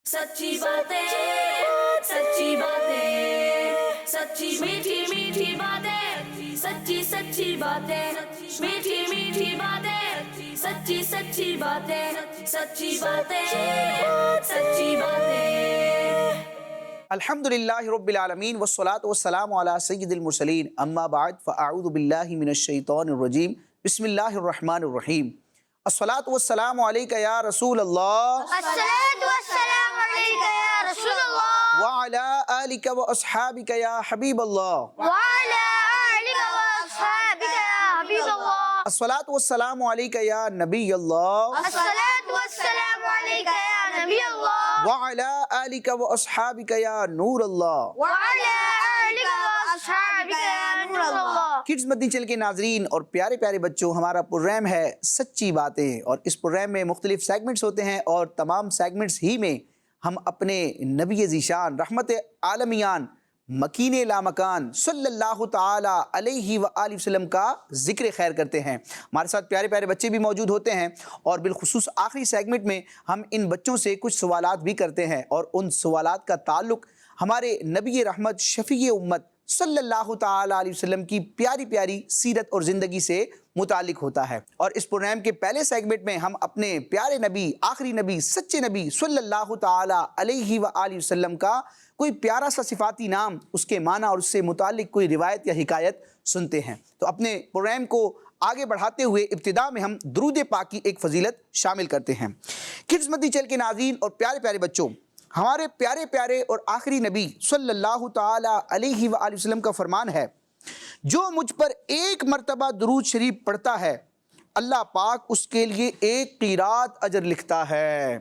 सच्ची बातें, सच्ची बातें, सच्ची मीठी मीठी बातें, सच्ची सच्ची बातें, मीठी मीठी बातें, सच्ची सच्ची बातें, सच्ची बातें, सच्ची बातें। अल्हम्दुलिल्लाहि रब्बिल आलमीन वस्सलातु वस्सलामु अला सय्यिदिल मुरसलीन अम्मा बाद फ़अऊज़ु बिल्लाहि मिनश शैतानिर रजीम बिस्मिल्लाहिर रहमानिर रहीम। अस्सलातु वस्सलामु अलैका या रसूल अल्लाह अस्सलातु वस्सलामु अलैका या रसूल अल्लाह व अला आलिका व अस्हाबिका या हबीब अल्लाह व अला आलिका व अस्हाबिका या हबीब अल्लाह। अस्सलातु वस्सलामु अलैका या नबी अल्लाह अस्सलातु वस्सलामु अलैका या नबी अल्लाह व अला आलिका व अस्हाबिका या नूर अल्लाह। व अला आलिका व अस्हाबिका या नूर अल्लाह। किड्स मदनी चैनल के नाजरीन और प्यारे प्यारे बच्चों, हमारा प्रोग्राम है सच्ची बातें और इस प्रोग्राम में मुख्तलिफ सेगमेंट्स होते हैं और तमाम सेगमेंट्स ही में हम अपने नबी ज़ीशान रहमत आलमियान मकीन लामकान सल्लल्लाहु ताला अलैहि व आलिहि वसल्लम का ज़िक्र खैर करते हैं। हमारे साथ प्यारे प्यारे बच्चे भी मौजूद होते हैं और बिलखुसूस आखिरी सेगमेंट में हम इन बच्चों से कुछ सवालात भी करते हैं और उन सवालात का ताल्लुक़ हमारे नबी रहमत शफ़ी उम्मत सल्लल्लाहु ताला अलैहि वसल्लम की प्यारी प्यारी सीरत और ज़िंदगी से मुतालिक होता है। और इस प्रोग्राम के पहले सेगमेंट में हम अपने प्यारे नबी, आखिरी नबी, सच्चे नबी सल्लल्लाहु ताला अलैहि व आलिहि वसल्लम का कोई प्यारा सा सिफाती नाम, उसके माना और उससे मुतालिक कोई रिवायत या हिकायत सुनते हैं। तो अपने प्रोग्राम को आगे बढ़ाते हुए इब्तिदा में हम दुरूद पाक की एक फजीलत शामिल करते हैं। किड्स मदनी चैनल के नाज़रीन और प्यारे प्यारे बच्चों, हमारे प्यारे प्यारे और आखिरी नबी सल्लल्लाहु ताला अलैहि व आलिहि वसल्लम का फरमान है, जो मुझ पर एक मरतबा दुरूद शरीफ पढ़ता है अल्लाह पाक उसके लिए एक क़ीरात अजर लिखता है।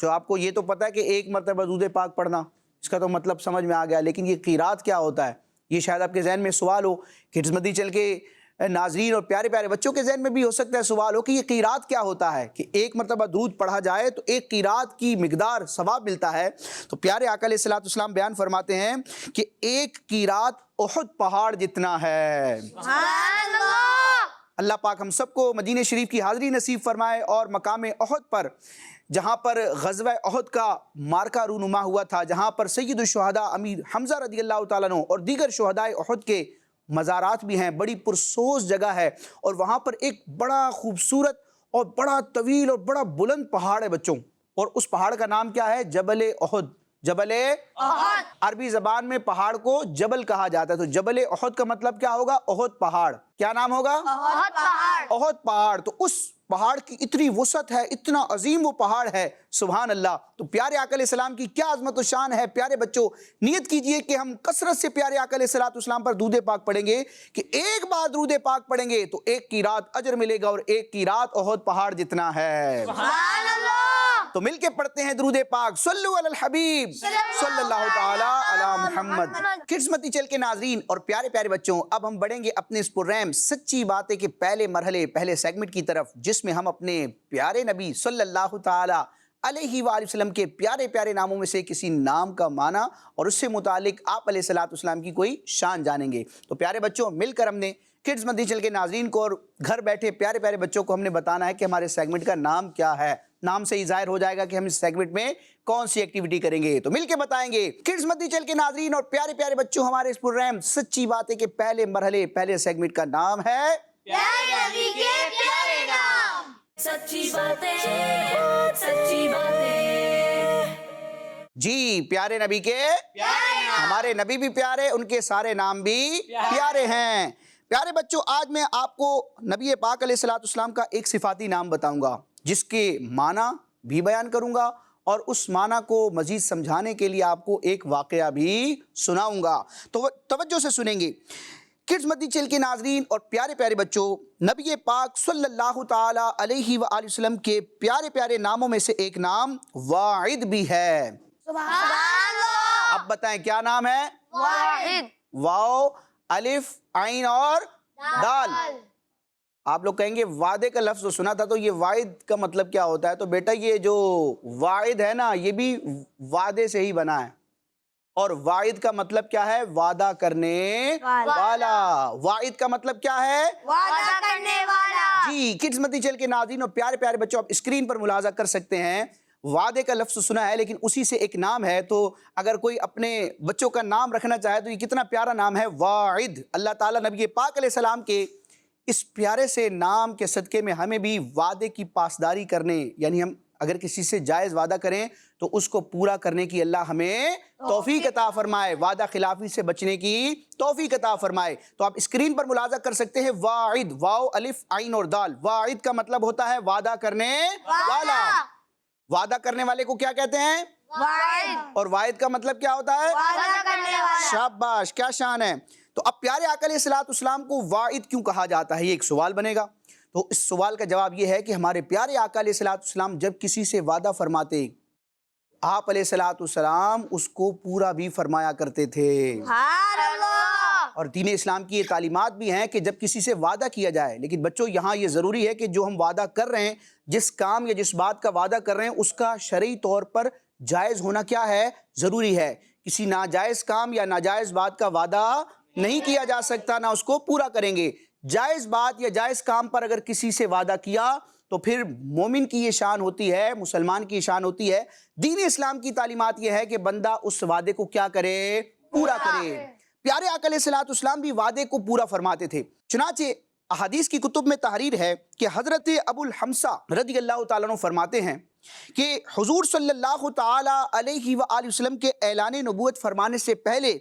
जो आपको ये तो पता है कि एक मरतबा दुरूद पाक पढ़ना, इसका तो मतलब समझ में आ गया, लेकिन ये क़ीरात क्या होता है, ये शायद आपके जहन में सवाल हो। किड्स मदनी चैनल के नाजरीन और प्यारे प्यारे बच्चों के जहन में भी हो सकता है सवाल हो कि ये क़ीरात क्या होता है, कि एक मरतबा दुरूद पढ़ा जाए तो एक क़ीरात की मिकदार सवाब मिलता है। तो प्यारे आका अलैहिस्सलातु वस्सलाम बयान फरमाते हैं कि एक क़ीरात उहद पहाड़ जितना है। अल्लाह पाक हम सबको मदीने शरीफ की हाज़री नसीब फरमाए और मकाम उहद पर, जहाँ पर ग़ज़वा उहद का मार्का रूनुमा हुआ था, जहाँ पर सय्यदुश शुहदा अमीर हमज़ा रज़ियल्लाहु ताला अन्हु और दीगर शुहदाए उहद के मज़ारात भी हैं, बड़ी पुरसोस जगह है और वहाँ पर एक बड़ा खूबसूरत और बड़ा तवील और बड़ा बुलंद पहाड़ है बच्चों, और उस पहाड़ का नाम क्या है? जबल उहद। जबल उहद, अरबी ज़बान में पहाड़ को जबल कहा जाता है, तो जबल उहद का मतलब क्या होगा? उहद पहाड़। क्या नाम होगा? उहद पहाड़। उहद पहाड़। तो उस पहाड़ की इतनी वसअत है, इतना अजीम वो पहाड़ है, सुभान अल्लाह। तो प्यारे आका अलैहिस्सलाम की क्या अज़मत व शान है। प्यारे बच्चों, नियत कीजिए कि हम कसरत से प्यारे आका अलैहिस्सलाम पर दूध पाक पढ़ेंगे, कि एक बार दूध पाक पढ़ेंगे तो एक क़ीरात अजर मिलेगा और एक क़ीरात उहद पहाड़ जितना है। सुभान अल्लाह। तो मिलके पढ़ते हैं दुरूद पाक, सल्लु अलल हबीब सल्लल्लाहु ताला अला मुहम्मद। किड्स मदनी चैनल के नाज़रीन और प्यारे प्यारे बच्चों, अब हम बढ़ेंगे अपने इस प्रोग्राम सच्ची बातें के पहले मरहले, पहले सेगमेंट की तरफ, जिसमें हम अपने प्यारे नबी सल्लल्लाहु ताला अलैहि व आलिहि वसल्लम के प्यारे प्यारे नामों में से किसी नाम का माना और उससे मुतालिक आप अलैहिस्सलातु वस्सलाम की कोई शान जानेंगे। तो प्यारे बच्चों, मिलकर हमने किड्स मदनी चैनल के नाज़रीन को और घर बैठे प्यारे प्यारे बच्चों को हमने बताना है कि हमारे सेगमेंट का नाम क्या है। नाम से ही जाहिर हो जाएगा कि हम इस सेगमेंट में कौन सी एक्टिविटी करेंगे, तो मिलके बताएंगे। किड्स मदनी चैनल के नाज़रीन और प्यारे प्यारे बच्चों, हमारे इस प्रोग्राम सच्ची बातें के पहले मरहले, पहले सेगमेंट का नाम है प्यारे नबी के प्यारे नाम। सच्ची बातें, सच्ची बातें। जी, प्यारे नबी के प्यारे नाम। हमारे नबी भी प्यारे, उनके सारे नाम भी प्यारे हैं। प्यारे बच्चों, आज मैं आपको नबी पाक अलैहिस्सलातु वस्सलाम का एक सिफाती नाम बताऊंगा, जिसके माना भी बयान करूंगा और उस माना को मजीद समझाने के लिए आपको एक वाक़या भी सुनाऊंगा। तो तवज्जो से सुनेंगे। किड्स मदनी चैनल के नाज़रीन और प्यारे प्यारे बच्चों, नबी पाक सल्लल्लाहु ताला अलैहि व आलिहि वसल्लम के प्यारे प्यारे नामों में से एक नाम वाहिद भी है। सुभान अल्लाह। अब बताएं क्या नाम है? वाहिद। वाओ, अलिफ, आइन और दाल। आप लोग कहेंगे वादे का लफ्ज़ सुना था, तो ये वाहिद का मतलब क्या होता है? तो बेटा, ये जो वाहिद है ना, ये भी वादे से ही बना है और वाइद का मतलब क्या है? वादा करने वाला। वाइद का मतलब क्या है? वादा करने वाला। जी, किड्स मदनी चैनल के नाज़रीन और प्यारे प्यारे बच्चों, आप स्क्रीन पर मुलाजा कर सकते हैं। وعدے کا لفظ سنا ہے لیکن اسی سے ایک نام ہے، تو اگر کوئی اپنے بچوں کا نام رکھنا چاہے تو یہ کتنا پیارا نام ہے، واعد۔ اللہ تعالیٰ نبی پاک علیہ السلام کے اس پیارے سے نام کے صدقے میں ہمیں بھی وعدے کی پاسداری کرنے، یعنی ہم اگر کسی سے جائز وعدہ کریں تو اس کو پورا کرنے کی اللہ ہمیں توفیق عطا فرمائے، وعدہ خلافی سے بچنے کی توفیق عطا فرمائے۔ تو آپ اسکرین پر ملاحظہ کر سکتے ہیں واعد، واو الف عین اور دال، واعد کا مطلب ہوتا ہے وعدہ کرنے والا۔ وعدہ کرنے والے کو کیا کہتے ہیں؟ واعد۔ اور واعد کا مطلب کیا ہوتا ہے؟ وعدہ کرنے والا۔ شاباش، کیا شان ہے۔ تو اب پیارے آقا علیہ السلام کو واعد کیوں کہا جاتا ہے، یہ ایک سوال بنے گا۔ تو اس سوال کا جواب یہ ہے کہ ہمارے پیارے آقا علیہ السلام جب کسی سے وعدہ فرماتے، آپ علیہ السلام اس کو پورا بھی فرمایا کرتے تھے۔ سبحان اللہ۔ اور دین اسلام کی یہ تعلیمات بھی ہیں کہ جب کسی سے وعدہ کیا جائے، لیکن بچوں یہاں یہ ضروری ہے کہ جو ہم وعدہ کر رہے ہیں، جس کام یا جس بات کا وعدہ کر رہے ہیں، اس کا شرعی طور پر جائز ہونا کیا ہے، ضروری ہے۔ کسی ناجائز کام یا ناجائز بات کا وعدہ نہیں کیا جا سکتا، نہ اس کو پورا کریں گے۔ جائز بات یا جائز کام پر اگر کسی سے وعدہ کیا تو پھر مومن کی یہ شان ہوتی ہے، مسلمان کی شان ہوتی ہے۔ دین اسلام کی تعلیمات یہ ہے کہ بندہ اس وعدے کو کیا کرے، پورا کرے۔ پیارے آقا علیہ السلام بھی وعدے کو پورا فرماتے تھے۔ چنانچہ احادیث کی کتب میں تحریر ہے کہ حضرت ابو الحمصہ رضی اللہ تعالیٰ عنہ فرماتے ہیں کہ حضور صلی اللہ تعالیٰ علیہ وآلہ وسلم کے اعلان نبوت فرمانے سے پہلے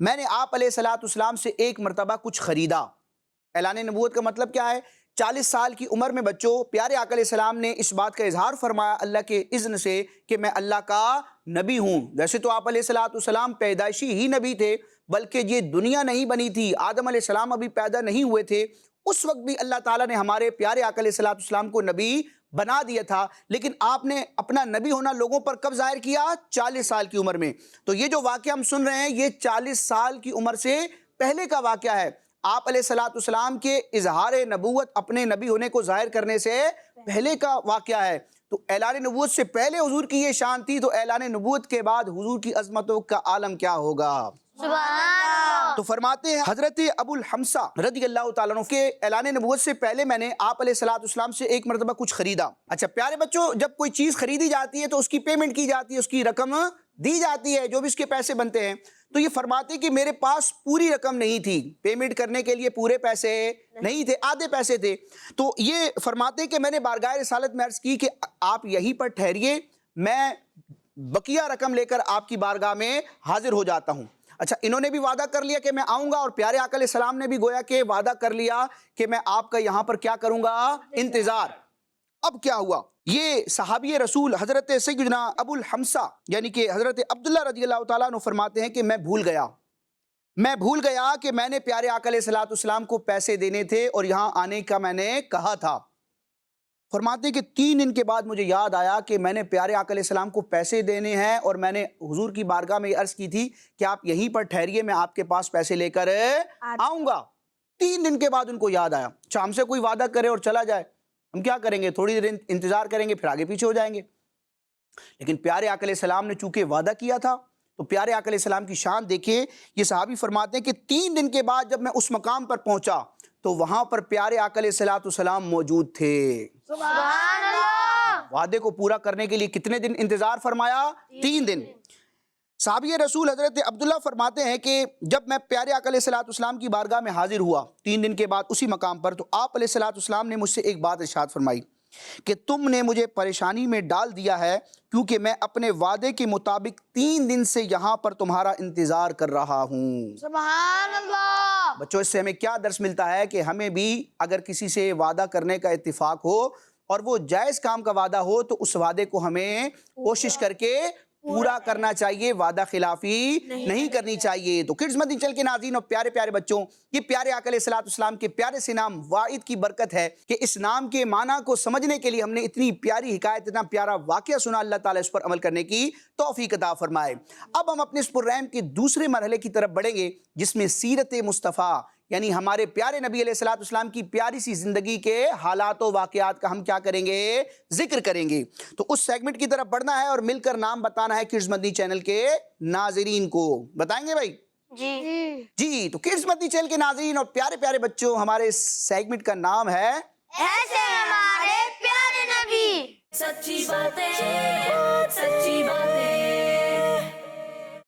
میں نے آپ علیہ السلام سے ایک مرتبہ کچھ خریدا۔ اعلان نبوت کا مطلب کیا ہے؟ 40 سال کی عمر میں بچوں پیارے آقا علیہ السلام نے اس بات کا اظہار فرمایا اللہ کے اذن سے کہ میں اللہ کا نبی ہوں۔ ویسے تو آپ علیہ السلام پیدائشی ہی نبی تھے، بلکہ یہ دنیا نہیں بنی تھی، آدم علیہ السلام ابھی پیدا نہیں ہوئے تھے، اس وقت بھی اللہ تعالیٰ نے ہمارے پیارے آقا علیہ السلام کو نبی بنا دیا تھا۔ لیکن آپ نے اپنا نبی ہونا لوگوں پر کب ظاہر کیا؟ 40 سال کی عمر میں۔ تو یہ جو واقعہ ہم سن رہے ہیں یہ 40 سال کی عمر سے پہلے کا واقعہ ہے۔ آپ علیہ السلام کے اظہار نبوت اپنے نبی ہونے کو ظاہر کرنے سے پہلے کا واقعہ ہے۔ تو اعلان نبوت سے پہلے حضور کی یہ شان تھی، تو اعلان نبوت کے بعد حضور کی عظمتوں کا عالم کیا ہوگا۔ سبحان اللہ۔ تو فرماتے ہیں حضرت ابو الحمصہ رضی اللہ تعالیٰ عنہ کے اعلان نبوت سے پہلے میں نے آپ علیہ السلام سے ایک مرتبہ کچھ خریدا۔ اچھا پیارے بچوں، جب کوئی چیز خریدی جاتی ہے تو اس کی پیمنٹ کی جاتی ہے، اس کی رقم دی جاتی ہے، جو بھی اس کے پیسے بنتے ہیں۔ تو یہ فرماتے کہ میرے پاس پوری رقم نہیں تھی، پیمنٹ کرنے کے لیے پورے پیسے نہیں تھے، آدھے پیسے تھے۔ تو یہ فرماتے کہ میں نے بارگاہ رسالت میں عرض کی کہ آپ یہیں پر ٹھہریے، میں بقیہ رقم لے کر آپ کی بارگاہ میں حاضر ہو جاتا ہوں۔ اچھا انہوں نے بھی وعدہ کر لیا کہ میں آؤں گا، اور پیارے آقا علیہ السلام نے بھی گویا کہ وعدہ کر لیا کہ میں آپ کا یہاں پر کیا کروں گا، انتظار۔ اب کیا ہوا؟ یہ صحابی رسول حضرت سیدنا ابو الحمصہ یعنی کہ حضرت عبداللہ رضی اللہ تعالیٰ عنہ فرماتے ہیں کہ میں بھول گیا کہ میں نے پیارے آقا علیہ السلام کو پیسے دینے تھے اور یہاں آنے کا میں نے کہا تھا۔ فرماتے ہیں کہ 3 دن کے بعد مجھے یاد آیا کہ میں نے پیارے آقا علیہ السلام کو پیسے دینے ہیں، اور میں نے حضور کی بارگاہ میں عرض کی تھی کہ آپ یہیں پر ٹھہریے، میں آپ کے پاس پیسے لے کر آؤں گا۔ 3 دن کے بعد ان کو یاد آیا۔ اچھا ہم سے کوئی وعدہ کرے اور چلا جائے، ہم کیا کریں گے؟ تھوڑی دیر انتظار کریں گے، پھر آگے پیچھے ہو جائیں گے۔ لیکن پیارے آقا علیہ السلام نے چونکہ وعدہ کیا تھا، تو پیارے آقا علیہ السلام کی شان دیکھیں۔ یہ صحابی فرماتے ہیں کہ 3 دن کے بعد جب میں اس مقام پر پہنچا تو وہاں پر پیارے آقا علیہ السلام موجود تھے۔ سبحان اللہ۔ وعدے کو پورا کرنے کے لیے کتنے دن انتظار فرمایا؟ 3 دن۔ صحابی رسول حضرت عبداللہ فرماتے ہیں کہ جب میں پیارے آقا علیہ السلام کی بارگاہ میں حاضر ہوا 3 دن کے بعد اسی مقام پر، تو آپ علیہ السلام نے مجھ سے ایک بات ارشاد فرمائی کہ تم نے مجھے پریشانی میں ڈال دیا ہے، کیونکہ میں اپنے وعدے کے مطابق 3 دن سے یہاں پر تمہارا انتظار کر رہا ہوں۔ سبحان اللہ۔ بچوں اس سے ہمیں کیا درس ملتا ہے کہ ہمیں بھی اگر کسی سے وعدہ کرنے کا اتفاق ہو اور وہ جائز کام کا وعدہ ہو تو اس وعدے کو ہمیں کوشش کر کے پورا کرنا چاہیے، وعدہ خلافی نہیں کرنی چاہیے۔ تو کڈز مدنی چینل کے ناظرین اور پیارے پیارے بچوں، یہ پیارے آقا علیہ السلام کے پیارے سے نام واعد کی برکت ہے کہ اس نام کے معنی کو سمجھنے کے لیے ہم نے اتنی پیاری حکایت، اتنا پیارا واقعہ سنا۔ اللہ تعالیٰ اس پر عمل کرنے کی توفیق عطا فرمائے۔ اب ہم اپنے اس پروگرام کے دوسرے مرحلے کی طرف بڑھیں گے، جس میں سیرت مصطفیٰ یعنی ہمارے پیارے نبی علیہ السلام کی پیاری سی زندگی کے حالات و واقعات کا ہم کیا کریں گے، ذکر کریں گے۔ تو اس سیگمنٹ کی طرف بڑھنا ہے اور مل کر نام بتانا ہے کڈز مدنی چینل کے ناظرین کو۔ بتائیں گے بھائی؟ جی تو کڈز مدنی چینل کے ناظرین اور پیارے پیارے بچوں، ہمارے اس سیگمنٹ کا نام ہے ایسے ہمارے پیارے نبی۔ सच्ची बातें सच्ची बातें।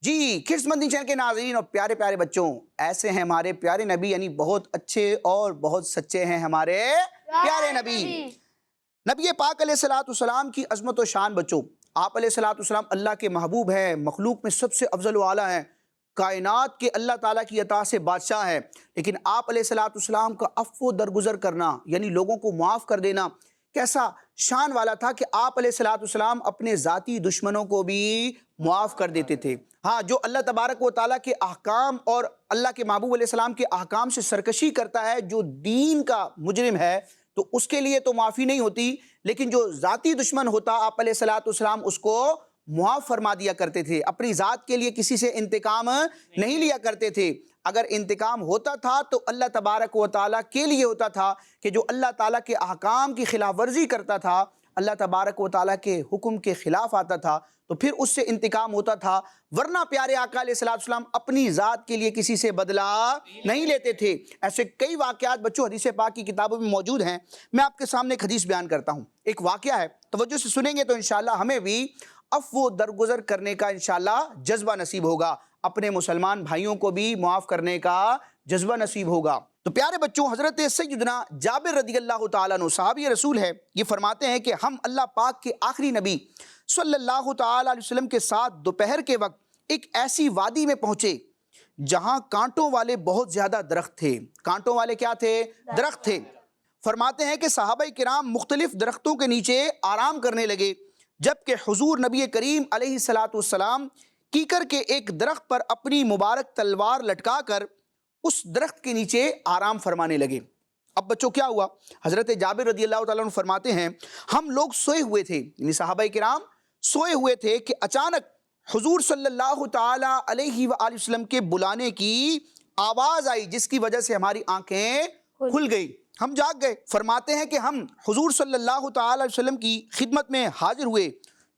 जी, किड्स मंदी चैनल के नाज़रीन और प्यारे प्यारे बच्चों, ऐसे हैं हमारे प्यारे नबी, यानी बहुत अच्छे और बहुत सच्चे हैं हमारे प्यारे नबी। नबी पाक अलैहिस्सलाम की अज़मत व शान बच्चों, आप अलैहिस्सलाम अल्लाह के महबूब हैं, मखलूक में सबसे अफजल व आला हैं, कायनात के अल्लाह ताला की अता से बादशाह हैं। लेकिन आप अलैहिस्सलाम का अफ़्व दरगुज़र करना, यानी लोगों को माफ़ कर देना, कैसा शान वाला था कि आप अलैहिस्सलाम अपने ज़ाती दुश्मनों को भी मुआफ़ कर देते थे। हाँ, जो अल्लाह तबारक व ताला के अहकाम और अल्लाह के महबूब अलैहिस्सलाम के अहकाम से सरकशी करता है, जो दीन का मुजरिम है, तो उसके लिए तो माफ़ी नहीं होती, लेकिन जो ज़ाती दुश्मन होता आप अलैहिस्सलाम उसको मुआफ़ फरमा दिया करते थे। अपनी ज़ात के लिए किसी से इंतकाम नहीं लिया करते थे। अगर इंतकाम होता था तो अल्लाह तबारक व ताला के लिए होता था कि जो अल्लाह ताला के अहकाम की खिलाफ वर्जी करता था, अल्लाह तबारक व ताला के हुक्म के ख़िलाफ़ आता था, तो फिर उससे इंतकाम होता था। वरना प्यारे आका अलैहिस्सलाम अपनी ज़ात के लिए किसी से बदला नहीं लेते थे। ऐसे कई वाक़यात बच्चों हदीस पाक की किताबों में मौजूद हैं। मैं आपके सामने एक हदीस बयान करता हूँ। एक वाक़या है, तवज्जो से सुनेंगे तो इंशाअल्लाह हमें भी अफ़्व दरगुज़र करने का इंशाअल्लाह जज्बा नसीब होगा, अपने मुसलमान भाइयों को भी मुआफ़ करने का जज्बा नसीब होगा। तो प्यारे बच्चों, हज़रत सैयदना जाबिर रज़ियल्लाहु ताला अन्हु सहाबी रसूल है, ये फरमाते हैं कि हम अल्लाह पाक के आखिरी नबी सल्लल्लाहु ताला अलैहि वसल्लम के साथ दोपहर के वक्त एक ऐसी वादी में पहुँचे जहाँ कांटों वाले बहुत ज़्यादा दरख्त थे। कांटों वाले क्या थे? दरख्त थे। फरमाते हैं कि सहाबाए किराम मुख्तलिफ दरख्तों के नीचे आराम करने लगे, जबकि हुजूर नबी करीम अलैहिस्सलातु वस्सलाम कीकर के एक दरख्त पर अपनी मुबारक तलवार लटका कर उस दरख्त के नीचे आराम फरमाने लगे। अब बच्चों क्या हुआ? हज़रत जाबिर रज़ियल्लाहु ताला अन्हु फरमाते हैं, हम लोग सोए हुए थे, यानी सहाबाए किराम सोए हुए थे कि अचानक हुजूर सल्लल्लाहु ताला अलैहि वसल्लम के बुलाने की आवाज़ आई, जिसकी वजह से हमारी आंखें खुल गई, हम जाग गए। फरमाते हैं कि हम हुजूर सल्लल्लाहु ताला अलैहि वसल्लम की खिदमत में हाजिर हुए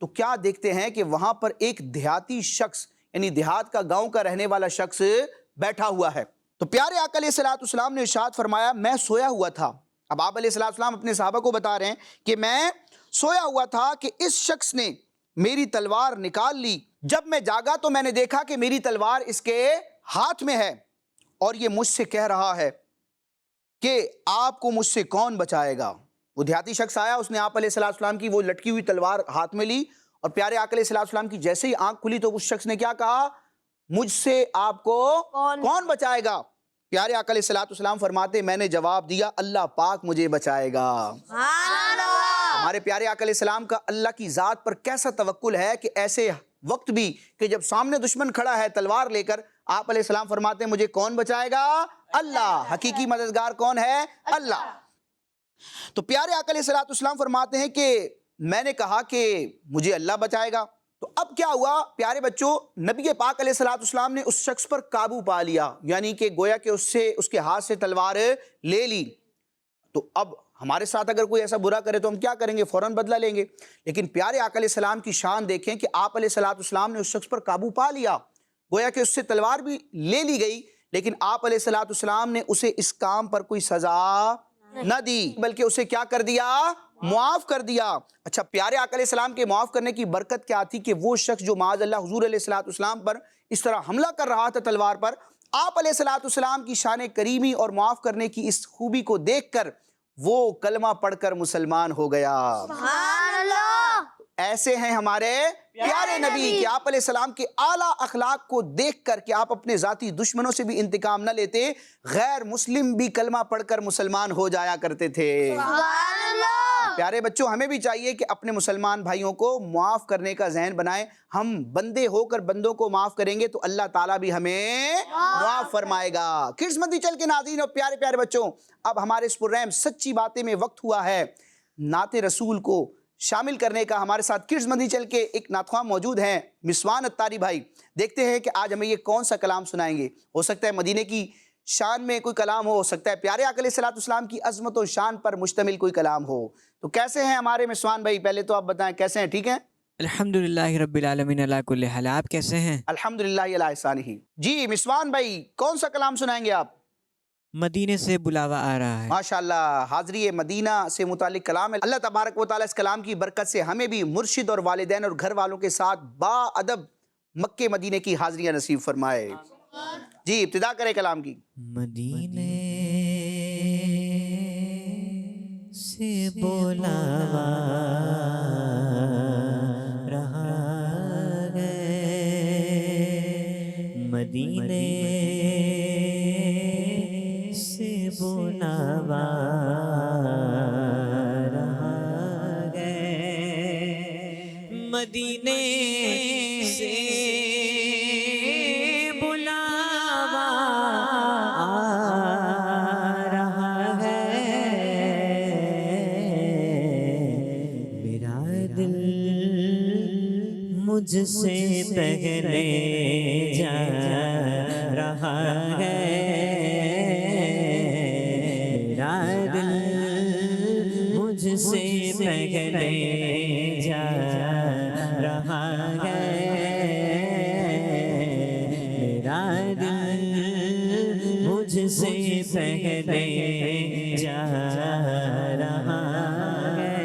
तो क्या देखते हैं कि वहाँ पर एक देहाती शख्स, यानी देहात का, गाँव का रहने वाला शख्स बैठा हुआ है। तो प्यारे आका अलैहिस्सलाम ने इरशाद फरमाया, मैं सोया हुआ था। अब आप अलैहिस्सलाम अपने सहाबा को बता रहे हैं कि मैं सोया हुआ था कि इस शख्स ने मेरी तलवार निकाल ली। जब मैं जागा तो मैंने देखा कि मेरी तलवार इसके हाथ में है और ये मुझसे कह रहा है कि आपको मुझसे कौन बचाएगा। वो देहाती शख्स आया, उसने आप अलैहिस्सलाम की वो लटकी हुई तलवार हाथ में ली और प्यारे आका अलैहिस्सलाम की जैसे ही आंख खुली तो उस शख्स ने क्या कहा? मुझसे आपको कौन बचाएगा? प्यारे आका अलैहिस्सलाम फरमाते, मैंने जवाब दिया, अल्लाह पाक मुझे बचाएगा। हमारे प्यारे आका अलैहिस्सलाम का अल्लाह की ज़ात पर कैसा तवक्कुल है कि ऐसे वक्त भी कि जब सामने दुश्मन खड़ा है तलवार लेकर, आप अलैहिस्सलाम फरमाते हैं मुझे कौन बचाएगा? अल्लाह। हकीकी मददगार कौन है? अल्लाह। तो प्यारे आका अलैहिस्सलाम फरमाते हैं कि मैंने कहा कि मुझे अल्लाह बचाएगा। तो अब क्या हुआ प्यारे बच्चों? नबी पाक अलैहिस्सलाम ने उस शख्स पर काबू पा लिया, यानी कि गोया कि उसके हाथ से तलवार ले ली। तो अब हमारे साथ अगर कोई ऐसा बुरा करे तो हम क्या करेंगे? फ़ौरन बदला लेंगे। लेकिन प्यारे आका अलैहिस्सलाम की शान देखें कि आप अलैहिस्सलाम ने उस शख्स पर काबू पा लिया, गोया कि उससे तलवार भी ले ली गई, लेकिन आप अलैहिस्सलाम ने उसे इस काम पर कोई सज़ा न दी, बल्कि उसे क्या कर दिया? मुआफ़ कर दिया। अच्छा, प्यारे आका अलैहिस्सलाम के मुआफ़ करने की बरकत क्या थी कि वो शख्स जो माज़अल्लाह हुजूर अलैहिस्सलाम पर इस तरह हमला कर रहा था तलवार पर, आप अलैहिस्सलाम की शान करीमी और मुआफ़ करने की इस खूबी को देखकर वो कलमा पढ़कर मुसलमान हो गया। ऐसे हैं हमारे प्यारे नबी कि आप अलैहिस्सलाम के आला अखलाक को देख कर कि आप अपने ज़ाती दुश्मनों से भी इंतकाम न लेते, गैर मुस्लिम भी कलमा पढ़कर मुसलमान हो जाया करते थे। प्यारे बच्चों, हमें भी चाहिए कि अपने मुसलमान भाइयों को मुआफ़ करने का ज़हन बनाएं। हम बंदे होकर बंदों को माफ़ करेंगे तो अल्लाह ताला भी हमें मुआफ़ फरमाएगा। किड्स मंदी चैनल के नाज़रीन और प्यारे प्यारे बच्चों, अब हमारे इस प्रोग्राम सच्ची बातें में वक्त हुआ है नाते रसूल को शामिल करने का। हमारे साथ किड्स मंदी चैनल के एक नातख़्वां मौजूद हैं, मिसवान अत्तारी भाई। देखते हैं कि आज हमें ये कौन सा कलाम सुनाएंगे। हो सकता है मदीने की शान में कोई कलाम हो सकता है प्यारे आका अलैहिस्सलाम की अज़मत और शान पर मुश्तमिल कोई कलाम हो। तो कैसे हैं हमारे मिसवान भाई? पहले तो आप बताएं कैसे हैं? ठीक हैं, अल्हम्दुलिल्लाहि रब्बिल आलमीन अला कुल्ली हाल। आप कैसे हैं? अल्हम्दुलिल्लाह अला एहसानिही। जी मिसवान भाई, कौन सा कलाम सुनाएंगे आप? مدینے سے بلاوا آ رہا ہے۔ ماشاءاللہ، حاضری مدینہ سے متعلق کلام ہے۔ اللہ تبارک و تعالیٰ اس کلام کی برکت سے ہمیں بھی مرشد اور والدین اور گھر والوں کے ساتھ با ادب مکے مدینے کی حاضریاں نصیب فرمائے۔ جی ابتدا کرے کلام کی۔ مدینے سے بلاوا رہا ہے، مدینے سے بلاوا رہا ہے، مدینے سے بلاوا آ رہا ہے، میرا دل مجھ سے پہلے جا رہا ہے، میرا دل مجھ سے پہلے جا رہا ہے، میرا دل مجھ سے پہلے جا رہا ہے،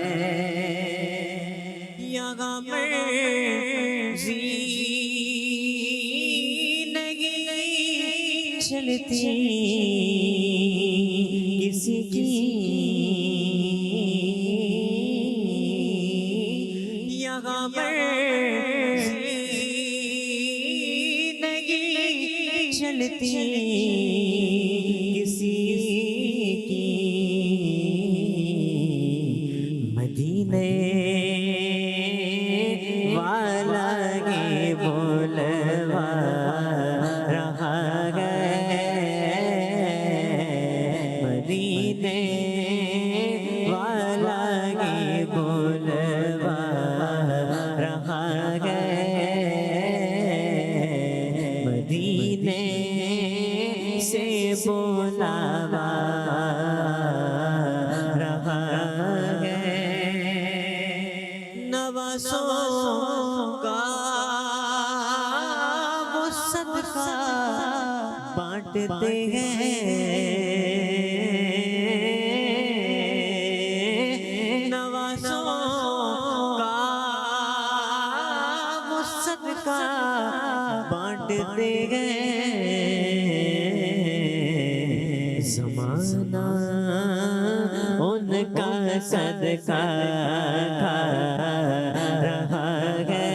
یہاں مرضی نہیں چلتی کسی کی، یہاں مرضی نہیں چلتی کسی کی، مدینے والا یہ بولوا رہا ہے، مدینے والا یہ بولوا رہا ہے، مدینے سے بلاوا رہا ہے، نوازوں کا وہ صدقہ بانٹتے ہیں، نوازوں کا وہ صدقہ بانٹتے ہیں، زمانہ ان کا صدقہ کھا رہا ہے،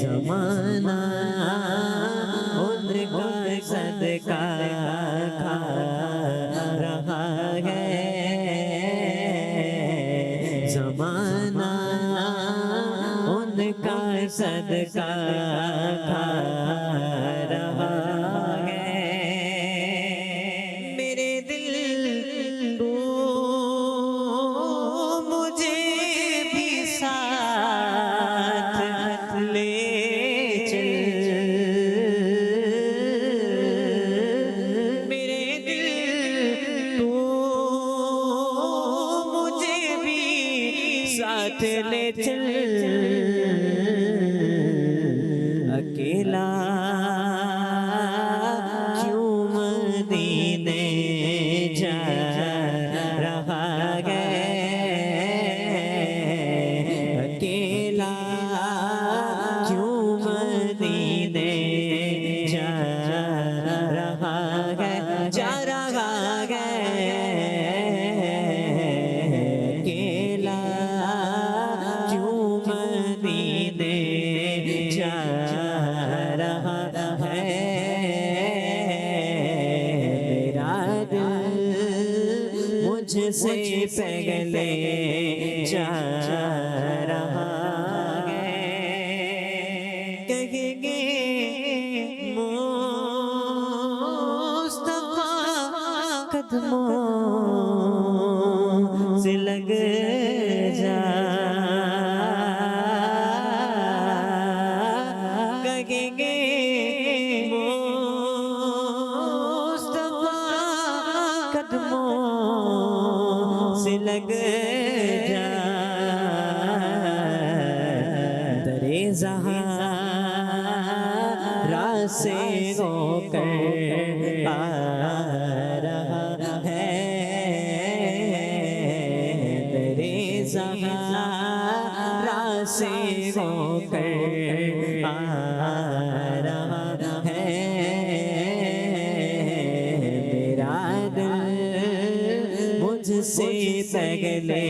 زمانہ ان کا صدقہ کھا رہا ہے، زمانہ ان کا صدقہ کھا رہا ہے، میرے دل تو مجھے بھی ساتھ لے چل، میرے دل تو مجھے بھی ساتھ لے چل، اکیلا کیوں مدینے جا رہا ہے، اکیلا کیوں مدینے جا رہا ہے، جا رہا ہے، اکیلا کیوں مدینے جا رہا ہے، میرا دل مجھ سے پہلے جا رہا ہے، کہیں گے مصطفیٰ قدموں سے لگ جا، کہیں گے مصطفیٰ قدموں سے لگ جا، درے زہرا سے ہو کر आ रहा है, दरे ज़हरा से होकर आ रहा है, मेरा दिल मुझसे पहले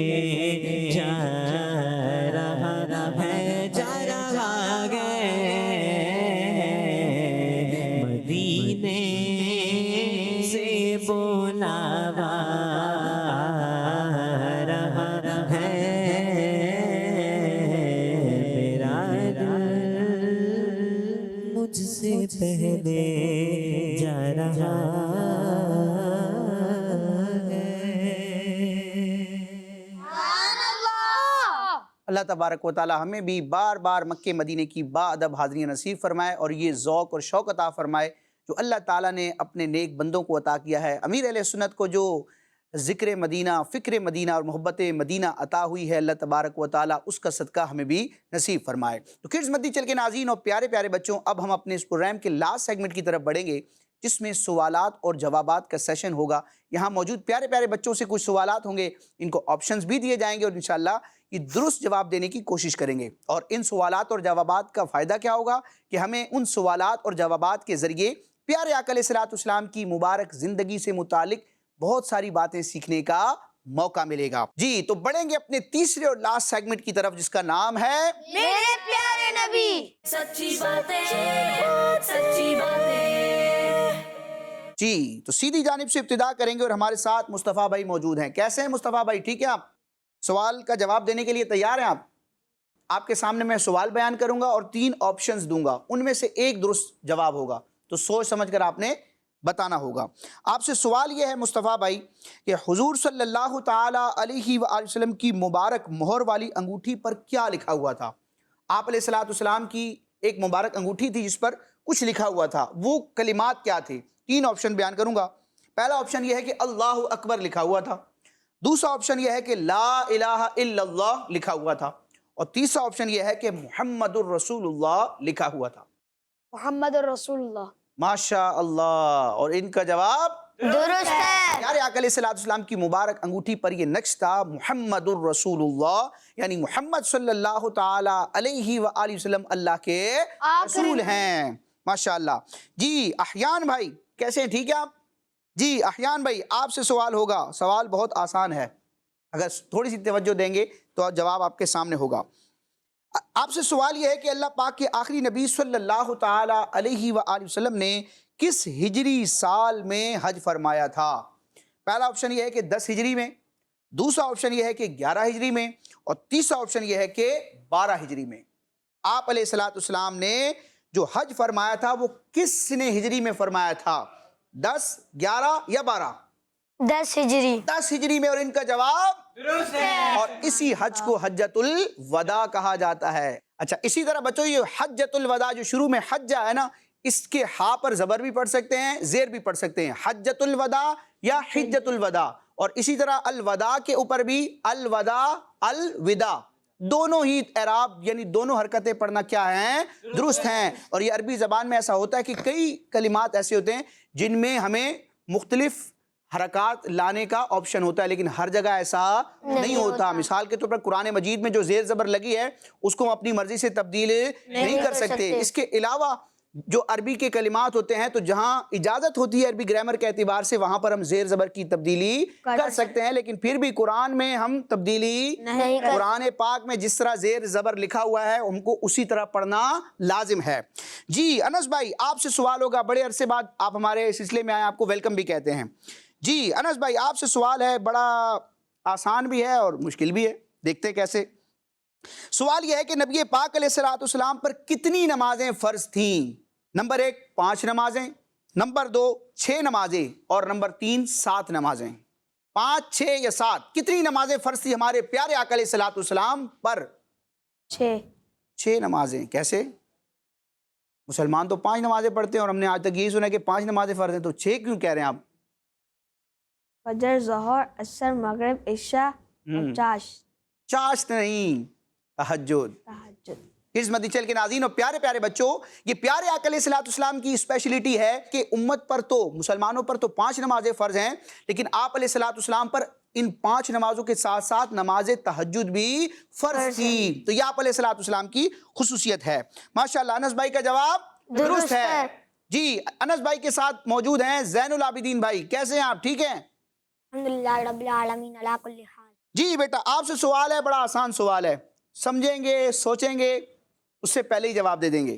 जा रहा है, जा रहा है मदीने से बुलावा रहा है, मेरा दिल मुझसे पहले जा रहा अल्लाह तबारक व तआला हमें भी बार बार मक्के मदीने की बाअदब हाज़िरी नसीब फरमाए और ये ज़ौक़ और शौक़ अता फरमाए जो अल्लाह ताला ने अपने नेक बंदों को अता किया है। अमीर अहले सुन्नत को जो ज़िक्र मदीना, फ़िक्र मदीना और मोहब्बत मदीना अता हुई है, अल्लाह तबारक व तआला उसका सदका हमें भी नसीब फरमाए। तो किड्स मद्दी चल के नाज़रीन और प्यारे प्यारे बच्चों, अब हम अपने इस प्रोग्राम के लास्ट सेगमेंट की तरफ बढ़ेंगे जिसमें सवालात और जवाबात का सेशन होगा। यहाँ मौजूद प्यारे प्यारे बच्चों से कुछ सवालात होंगे, इनको ऑप्शंस भी दिए जाएंगे और इंशाअल्लाह ये दुरुस्त जवाब देने की कोशिश करेंगे। और इन सवालात और जवाबात का फ़ायदा क्या होगा कि हमें उन सवालात और जवाबात के ज़रिए प्यारे आका अलैहिस्सलाम की मुबारक ज़िंदगी से मुतालिक बहुत सारी बातें सीखने का मौका मिलेगा। जी, तो बढ़ेंगे अपने तीसरे और लास्ट सेगमेंट की तरफ जिसका नाम है मेरे प्यारे नबी। सच्ची बातें, सच्ची बातें। जी, तो सीधी जानिब से इब्तिदा करेंगे और हमारे साथ मुस्तफ़ा भाई मौजूद हैं। कैसे हैं मुस्तफ़ा भाई, ठीक है? आप सवाल का जवाब देने के लिए तैयार हैं? आप आपके सामने मैं सवाल बयान करूंगा और 3 ऑप्शंस दूंगा, उनमें से एक दुरुस्त जवाब होगा, तो सोच समझ कर आपने बताना होगा। आपसे सवाल यह है मुस्तफ़ा भाई कि हुजूर सल्लल्लाहु ताला अलैहि वसल्लम की मुबारक मोहर वाली अंगूठी पर क्या लिखा हुआ था? आप अलैहिस्सलाम की एक मुबारक अंगूठी थी जिस पर कुछ लिखा हुआ था, वो कलिमात क्या थे? 3 ऑप्शन बयान करूंगा। पहला ऑप्शन यह है कि अल्लाहु अकबर लिखा हुआ था, दूसरा ऑप्शन यह है कि ला इलाहा इल्लल्लाह लिखा हुआ था, और तीसरा ऑप्शन यह है कि मुहम्मदुर रसूलुल्लाह लिखा हुआ था। मोहम्मद रसूलुल्लाह। माशा अल्लाह, और इनका जवाब दुरुस्त है। प्यारे आका अलैहिस्सलाम की मुबारक अंगूठी पर यह नक्श था मुहम्मदुर रसूलुल्लाह, यानी मुहम्मद सल्लल्लाहु ताला अलैहि वसल्लम अल्लाह के रसूल हैं। माशाअल्लाह। जी अहयान भाई कैसे हैं, ठीक है आप? जी अहयान भाई आपसे सवाल होगा, सवाल बहुत आसान है, अगर थोड़ी सी तवज्जो देंगे तो जवाब आपके सामने होगा। आपसे सवाल यह है कि अल्लाह पाक के आखिरी नबी सल्लल्लाहु ताला अलैहि वसल्लम ने किस हिजरी साल में हज फरमाया था? पहला ऑप्शन यह है कि 10 हिजरी में, दूसरा ऑप्शन यह है कि 11 हिजरी में, और तीसरा ऑप्शन यह है कि 12 हिजरी में। आप अलैहिस्सलाम ने जो हज फरमाया था वो किसने हिजरी में फरमाया था? 10, 11 या 12? 10 हिजरी। 10 हिजरी में, और इनका जवाब दुरुस्त है। और इसी हज को हज्जतुल वदा कहा जाता है। अच्छा, इसी तरह बच्चों ये हज्जतुल वदा जो शुरू में हज्जा है ना, इसके हा पर जबर भी पढ़ सकते हैं, जेर भी पढ़ सकते हैं, हज्जतुल वदा या हिज्जतुल वदा। और इसी तरह अल वदा के ऊपर भी अल वदा अल विदा, दोनों ही एराब यानी दोनों हरकतें पढ़ना क्या हैं? दुरुस्त हैं। और ये अरबी ज़बान में ऐसा होता है कि कई कलिमात ऐसे होते हैं जिनमें हमें मुख्तलिफ हरकात लाने का ऑप्शन होता है, लेकिन हर जगह ऐसा नहीं होता। मिसाल के तौर पर कुरान मजीद में जो जेर ज़बर लगी है उसको हम अपनी मर्जी से तब्दील नहीं कर सकते। इसके अलावा जो अरबी के कलिमात होते हैं तो जहाँ इजाज़त होती है अरबी ग्रामर के एतबार से वहाँ पर हम जेर ज़बर की तब्दीली कर सकते हैं, लेकिन फिर भी कुरान में हम तब्दीली नहीं कर। कुरान पाक में जिस तरह जेर ज़बर लिखा हुआ है हमको उसी तरह पढ़ना लाजिम है। जी अनस भाई आपसे सवाल होगा, बड़े अरसे बाद आप हमारे सिलसिले में आए, आपको वेलकम भी कहते हैं। जी अनस भाई आपसे सवाल है, बड़ा आसान भी है और मुश्किल भी है, देखते हैं कैसे। सवाल यह है कि नबी पाक अलैहिस्सलाम पर कितनी नमाजें फ़र्ज थीं? नंबर 1 5 नमाजें, नंबर 2 6 नमाजें, और नंबर 3 7 नमाजें। 5, 6 या 7 कितनी नमाजें फ़र्ज थी हमारे प्यारे आका अलैहिस्सलाम पर? 6 नमाजें। कैसे? मुसलमान तो 5 नमाजें पढ़ते हैं और हमने आज तक यही सुना कि 5 नमाजें फ़र्ज हैं, तो 6 क्यों कह रहे हैं आप? फजर, ज़ोहर, असर, मगरिब, इशा, चाश। चाश नहीं, तहज्जुद। اس مدنی چینل کے ناظرین اور پیارے پیارے بچوں، یہ پیارے آقا علیہ الصلوۃ والسلام کی اسپیشلٹی ہے کہ امت پر تو، مسلمانوں پر تو 5 نمازیں فرض ہیں، لیکن آپ علیہ الصلوۃ والسلام پر ان 5 نمازوں کے ساتھ ساتھ نماز تہجد بھی فرض تھی۔ تو یہ آپ علیہ الصلوۃ والسلام کی خصوصیت ہے۔ ماشاءاللہ، انس بھائی کا جواب درست ہے۔ جی، انس بھائی کے ساتھ موجود ہیں زین العابدین بھائی، کیسے ہیں آپ؟ ٹھیک ہیں؟ الحمدللہ رب العالمین علی کل حال۔ جی بیٹا، آپ سے سوال ہے، بڑا آسان سوال ہے، سمجھیں گے، سوچیں گے، اس سے پہلے ہی جواب دے دیں گے۔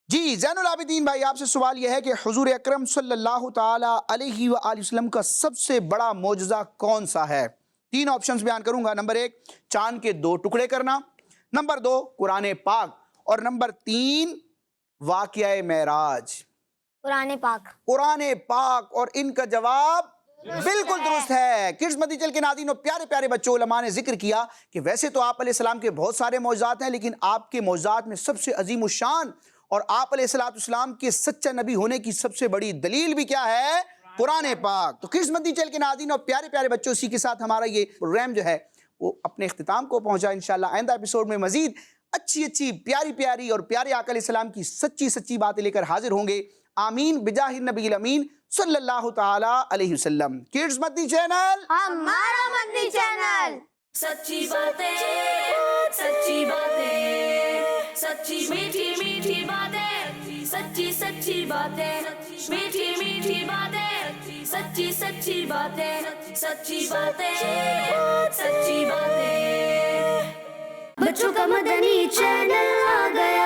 جی زین العابدین بھائی، آپ سے سوال یہ ہے کہ حضور اکرم صلی اللہ تعالی علیہ وآلہ وسلم کا سب سے بڑا معجزہ کون سا ہے؟ 3 آپشنز بیان کروں گا۔ نمبر 1 چاند کے 2 ٹکڑے کرنا، نمبر 2 قرآن پاک، اور نمبر 3 واقعہ معراج۔ قرآن پاک۔ قرآن پاک، اور ان کا جواب بالکل درست ہے۔ کڈز مدنی چینل کے ناظرین اور پیارے پیارے بچوں، علماء نے ذکر کیا کہ ویسے تو آپ علیہ السلام کے بہت سارے معجزات ہیں، لیکن آپ کے معجزات میں سب سے عظیم الشان اور آپ علیہ السلام کے سچا نبی ہونے کی سب سے بڑی دلیل بھی کیا ہے؟ قرآن پاک۔ تو کڈز مدنی چینل کے ناظرین اور پیارے پیارے بچوں، اسی کے ساتھ ہمارا یہ پروگرام جو ہے وہ اپنے اختتام کو پہنچا۔ انشاءاللہ آئندہ ایپیسوڈ میں مزید اچھی پیاری پیاری اور پیارے آقا علیہ السلام کی سچی باتیں لے کر حاضر ہوں گے۔ آمین بجاہ النبی الامین صلی اللہ تعالی علیہ وسلم۔ کڈز مدنی چینل، ہمارا مدنی چینل۔ سچی باتیں، سچی باتیں، سچی میٹھی میٹھی باتیں، سچی باتیں، میٹھی میٹھی باتیں، سچی باتیں، سچی باتیں، سچی باتیں۔ بچوں کا مدنی چینل آ گیا۔